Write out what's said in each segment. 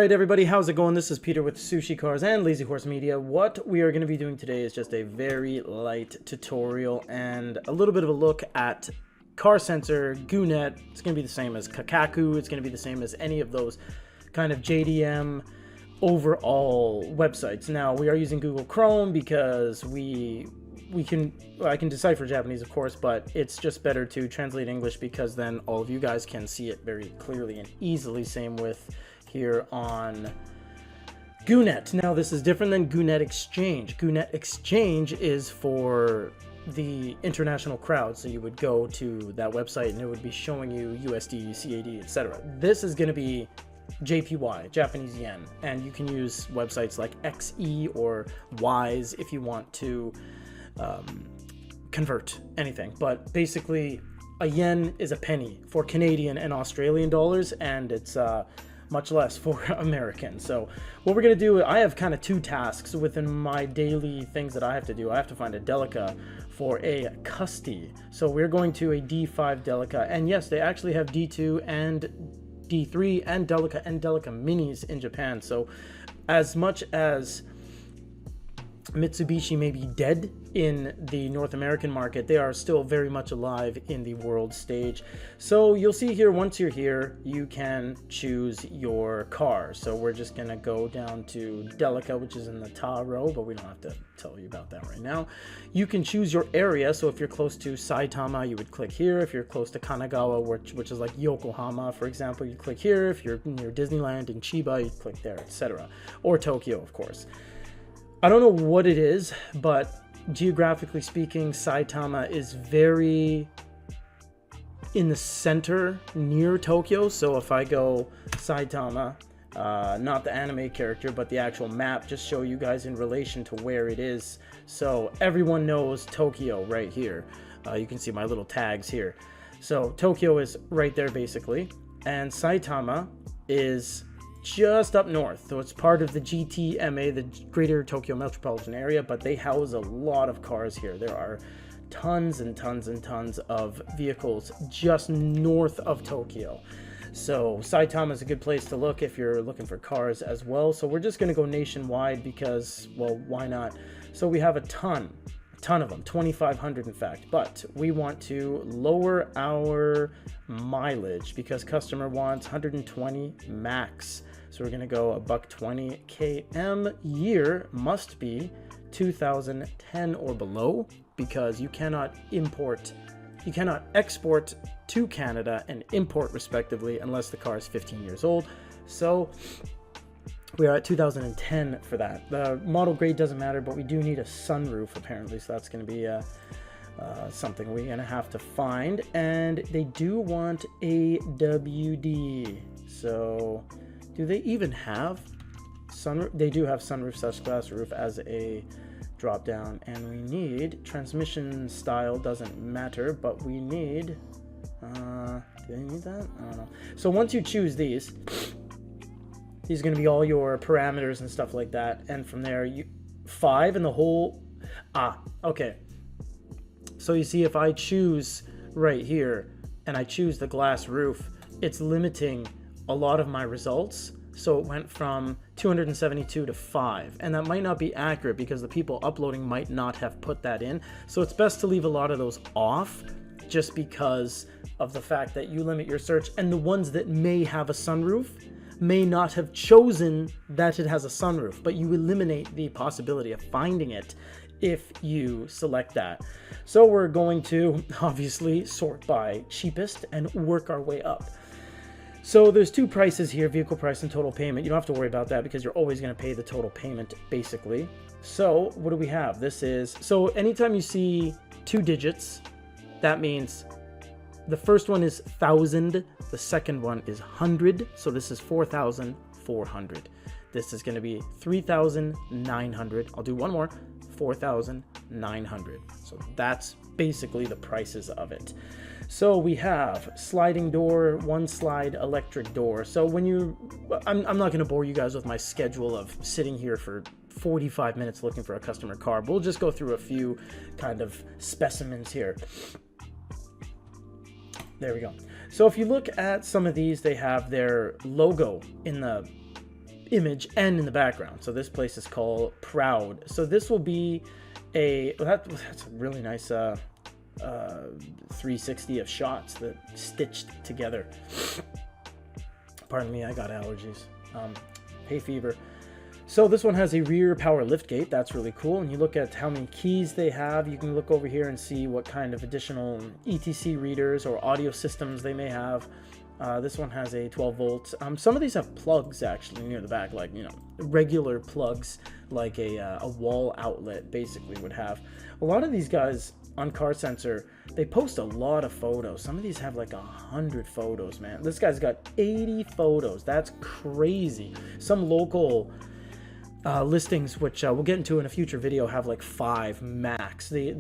Alright everybody, how's it going? This is Peter with Sushi Cars and Lazy Horse Media. What we are going to be doing today is just a very light tutorial and a little bit of a look at car sensor, GOOnet. It's going to be the same as Kakaku. It's going to be the same as any of those kind of JDM overall websites. Now, we are using Google Chrome because I can decipher Japanese, of course, but it's just better to translate English because then all of you guys can see it very clearly and easily. Same with here on GOOnet. Now, this is different than GOOnet Exchange. GOOnet Exchange is for the international crowd, so you would go to that website and it would be showing you USD, CAD, etc. This is going to be JPY, Japanese yen, and you can use websites like XE or Wise if you want to convert anything. But basically, a yen is a penny for Canadian and Australian dollars, and it's much less for American. So what we're going to do, I have kind of two tasks within my daily things that I have to do. I have to find a Delica for a Custy. So we're going to a D5 Delica, and yes, they actually have D2 and D3 and Delica Minis in Japan. So as much as Mitsubishi may be dead in the North American market, they are still very much alive in the world stage. So you'll see here, once you're here, you can choose your car. So we're just gonna go down to Delica, which is in the Ta row, but we don't have to tell you about that right now. You can choose your area. So if you're close to Saitama, you would click here. If you're close to Kanagawa, which is like Yokohama, for example, you click here. If you're near Disneyland in Chiba, you click there, etc. Or Tokyo, of course. I don't know what it is, but geographically speaking, Saitama is very in the center near Tokyo. So if I go Saitama, not the anime character, but the actual map, just show you guys in relation to where it is. So everyone knows Tokyo right here. You can see my little tags here. So Tokyo is right there basically. And Saitama is just up north, so it's part of the GTMA, the Greater Tokyo Metropolitan Area, but they house a lot of cars here. There are tons and tons and tons of vehicles just north of Tokyo. So Saitama is a good place to look if you're looking for cars as well. So we're just going to go nationwide because, well, why not? So we have a ton of them, 2,500 in fact, but we want to lower our mileage because customer wants 120 max. So we're going to go $120 km. Year must be 2010 or below because you cannot export to Canada and import respectively unless the car is 15 years old. So we are at 2010 for that. The model grade doesn't matter, but we do need a sunroof apparently, so that's going to be something we're going to have to find. And they do want a WD. So do they even have sunroof? They do have sunroof / glass roof as a drop down, and we need transmission style, doesn't matter, but we need do they need that? I don't know. So once you choose these are going to be all your parameters and stuff like that, and from there you 5 in the whole okay. So you see, if I choose right here and I choose the glass roof, it's limiting a lot of my results. So it went from 272 to 5, and that might not be accurate because the people uploading might not have put that in. So it's best to leave a lot of those off just because of the fact that you limit your search, and the ones that may have a sunroof may not have chosen that it has a sunroof, but you eliminate the possibility of finding it if you select that. So we're going to obviously sort by cheapest and work our way up. So there's two prices here, vehicle price and total payment. You don't have to worry about that because you're always going to pay the total payment basically. So what do we have? This is, so anytime you see 2 digits, that means the first one is 1,000, the second one is 100, so this is 4,400. This is going to be 3,900. I'll do one more, 4,900. So that's basically the prices of it. So we have sliding door, 1 slide electric door. So when you, I'm not going to bore you guys with my schedule of sitting here for 45 minutes looking for a customer car. We'll just go through a few kind of specimens here. There we go. So if you look at some of these, they have their logo in the image and in the background. So this place is called Proud. So this will be a, that's a really nice 360 of shots that stitched together. Pardon me, I got allergies. Hay fever. So this one has a rear power lift gate. That's really cool. And you look at how many keys they have. You can look over here and see what kind of additional ETC readers or audio systems they may have. This one has a 12 volts. Some of these have plugs actually near the back, like, you know, regular plugs, like a wall outlet basically would have. A lot of these guys on Car Sensor, they post a lot of photos. Some of these have like 100 photos, man. This guy's got 80 photos. That's crazy. Some local listings, which we'll get into in a future video, have like 5 max. They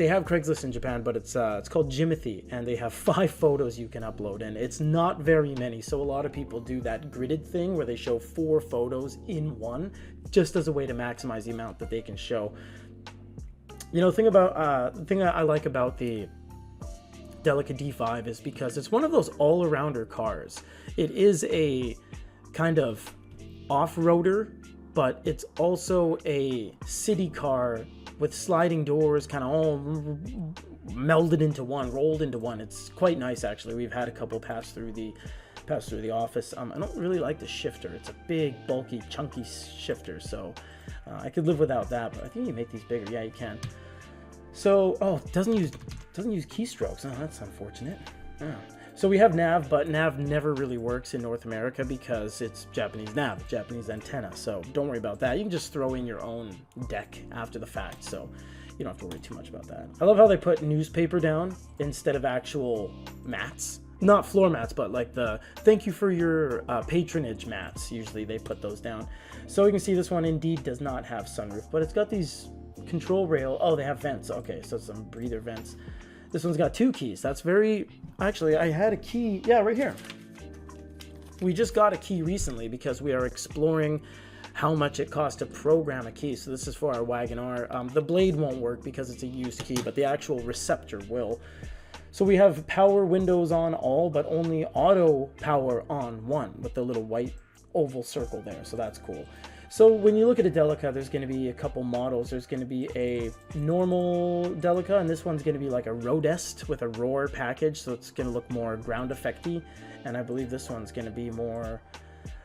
have Craigslist in Japan, but it's called Jimothy, and they have 5 photos you can upload, and it's not very many. So a lot of people do that gridded thing where they show 4 photos in one, just as a way to maximize the amount that they can show. You know, the thing I like about the Delica D5 is because it's one of those all-arounder cars. It is a kind of off-roader, but it's also a city car with sliding doors, kind of all melded into one, rolled into one. It's quite nice, actually. We've had a couple pass through the office. I don't really like the shifter. It's a big, bulky, chunky shifter, so I could live without that. But I think you make these bigger. Yeah, you can. So, it doesn't use keystrokes. Oh, that's unfortunate. Yeah. So we have nav, but nav never really works in North America because it's Japanese nav, Japanese antenna. So don't worry about that. You can just throw in your own deck after the fact. So you don't have to worry too much about that. I love how they put newspaper down instead of actual mats. Not floor mats, but like the thank you for your patronage mats. Usually they put those down. So you can see this one indeed does not have sunroof, but it's got these control rail. Oh, they have vents. Okay, so some breather vents. This one's got 2 keys. That's very... Actually, I had a key... Yeah, right here. We just got a key recently because we are exploring how much it costs to program a key. So this is for our Wagon-R. The blade won't work because it's a used key, but the actual receptor will. So we have power windows on all, but only auto power on one with the little white oval circle there. So that's cool. So when you look at a Delica, there's going to be a couple models. There's going to be a normal Delica, and this one's going to be like a Roadest with a roar package, so it's going to look more ground effecty. And I believe this one's going to be more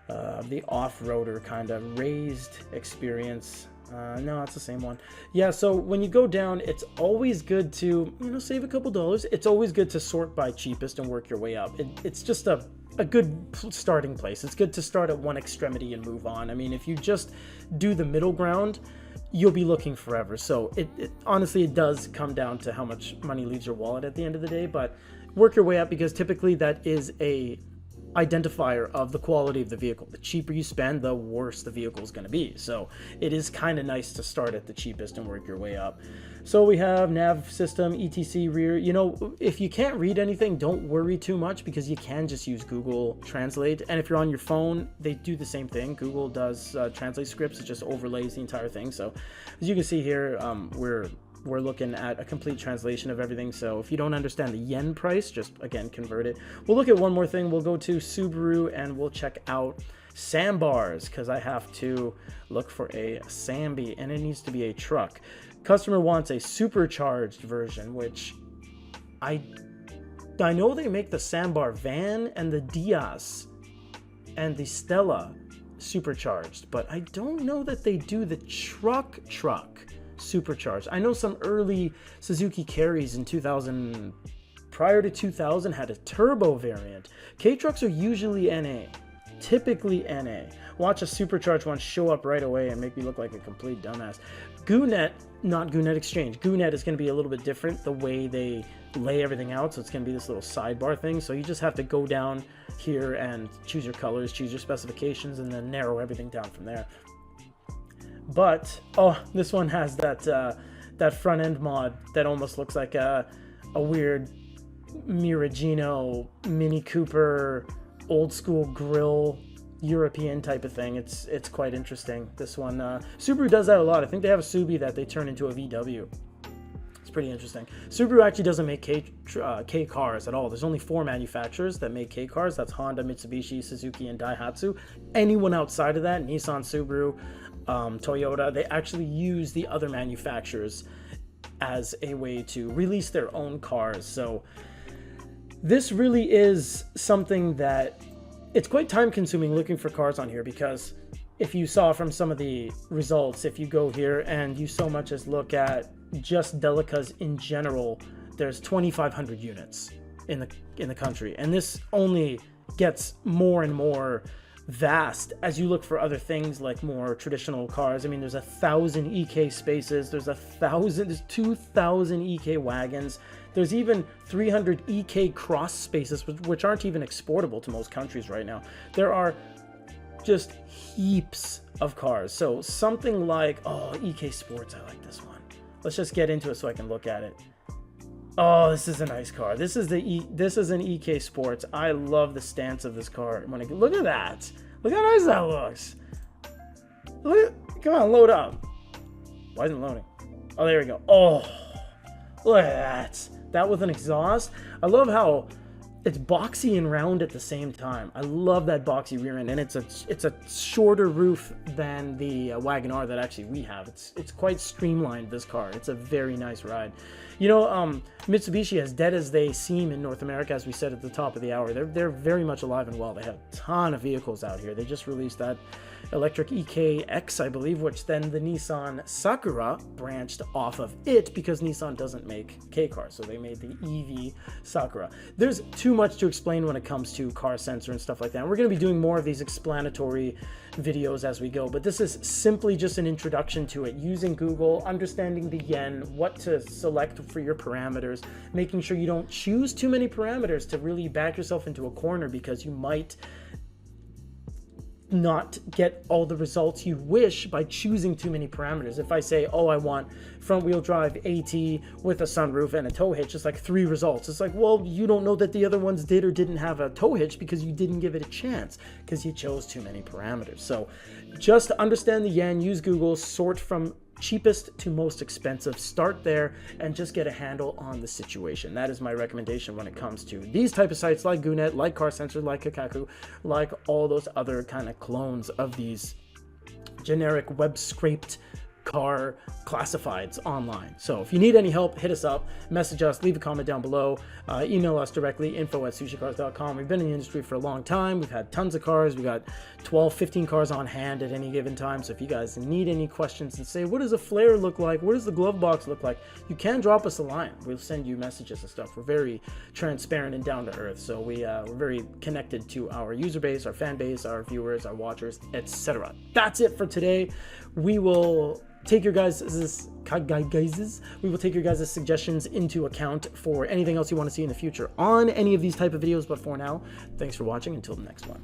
the off-roader kind of raised experience. No, it's the same one. Yeah, so when you go down, it's always good to, save a couple dollars. It's always good to sort by cheapest and work your way up. It's just a good starting place. It's good to start at one extremity and move on. I mean, if you just do the middle ground, you'll be looking forever. So honestly, it does come down to how much money leaves your wallet at the end of the day, but work your way up because typically that is a identifier of the quality of the vehicle. The cheaper you spend, the worse the vehicle is going to be. So it is kind of nice to start at the cheapest and work your way up. So we have nav system, ETC rear. If you can't read anything, don't worry too much because you can just use Google Translate. And if you're on your phone, they do the same thing. Google does translate scripts. It just overlays the entire thing. So as you can see here, we're looking at a complete translation of everything. So if you don't understand the yen price, just again convert it. We'll look at one more thing. We'll go to Subaru and we'll check out Sambars because I have to look for a Sambi and it needs to be a truck. Customer wants a supercharged version, which I know they make the Sambar van and the Diaz and the Stella supercharged, but I don't know that they do the truck supercharged. I know some early Suzuki Carries in 2000, prior to 2000, had a turbo variant. K-trucks are usually NA, typically NA. Watch a supercharged one show up right away and make me look like a complete dumbass. GOONet, not GOONet Exchange. GOONet is going to be a little bit different the way they lay everything out, so it's going to be this little sidebar thing. So you just have to go down here and choose your colors, choose your specifications, and then narrow everything down from there. But this one has that front end mod that almost looks like a weird Miragino Mini Cooper old school grill European type of thing. It's quite interesting. This one Subaru does that a lot. I think they have a Subi that they turn into a VW. It's pretty interesting. Subaru actually doesn't make K cars at all. There's only 4 manufacturers that make K cars. That's Honda, Mitsubishi, Suzuki, and Daihatsu. Anyone outside of that, Nissan, Subaru, Toyota, they actually use the other manufacturers as a way to release their own cars. So this really is something that it's quite time consuming looking for cars on here, because if you saw from some of the results, if you go here and you so much as look at just Delicas in general, there's 2,500 units in the country, and this only gets more and more vast as you look for other things like more traditional cars. I mean, there's 1,000 EK spaces, there's 2,000 EK wagons, there's even 300 EK cross spaces, which aren't even exportable to most countries right now. There are just heaps of cars. So something like, oh, EK Sports, I like this one. Let's just get into it so I can look at it. Oh, this is a nice car. This is an EK Sports. I love the stance of this car. Look at that. Look how nice that looks. Come on, load up. Why isn't it loading? Oh, there we go. Oh, look at that. That with an exhaust. I love how it's boxy and round at the same time. I love that boxy rear end, and it's a shorter roof than the Wagon-R that actually we have. It's quite streamlined, this car. It's a very nice ride. You know, Mitsubishi, as dead as they seem in North America, as we said at the top of the hour, they're very much alive and well. They have a ton of vehicles out here. They just released that electric EKX, I believe, which then the Nissan Sakura branched off of it, because Nissan doesn't make K cars, so they made the EV Sakura. There's too much to explain when it comes to car sensor and stuff like that. And we're going to be doing more of these explanatory videos as we go, but this is simply just an introduction to it, using Google, understanding the yen, what to select for your parameters, making sure you don't choose too many parameters to really back yourself into a corner, because you might not get all the results you wish by choosing too many parameters. If I say, oh, I want front wheel drive AT with a sunroof and a tow hitch, it's like 3 results. It's like, well, you don't know that the other ones did or didn't have a tow hitch because you didn't give it a chance, because you chose too many parameters. So just understand the yen, use Google, sort from cheapest to most expensive, start there, and just get a handle on the situation. That is my recommendation when it comes to these type of sites like GoOnet, like Car Sensor, like Kakaku, like all those other kind of clones of these generic web scraped car classifieds online. So if you need any help, hit us up, message us, leave a comment down below, email us directly, info@sushicars.com. We've been in the industry for a long time. We've had tons of cars. We got 12, 15 cars on hand at any given time. So if you guys need any questions and say, what does a flare look like? What does the glove box look like? You can drop us a line. We'll send you messages and stuff. We're very transparent and down to earth. So we're very connected to our user base, our fan base, our viewers, our watchers, etc. That's it for today. We will take your guys' suggestions into account for anything else you want to see in the future on any of these type of videos. But for now, thanks for watching. Until the next one.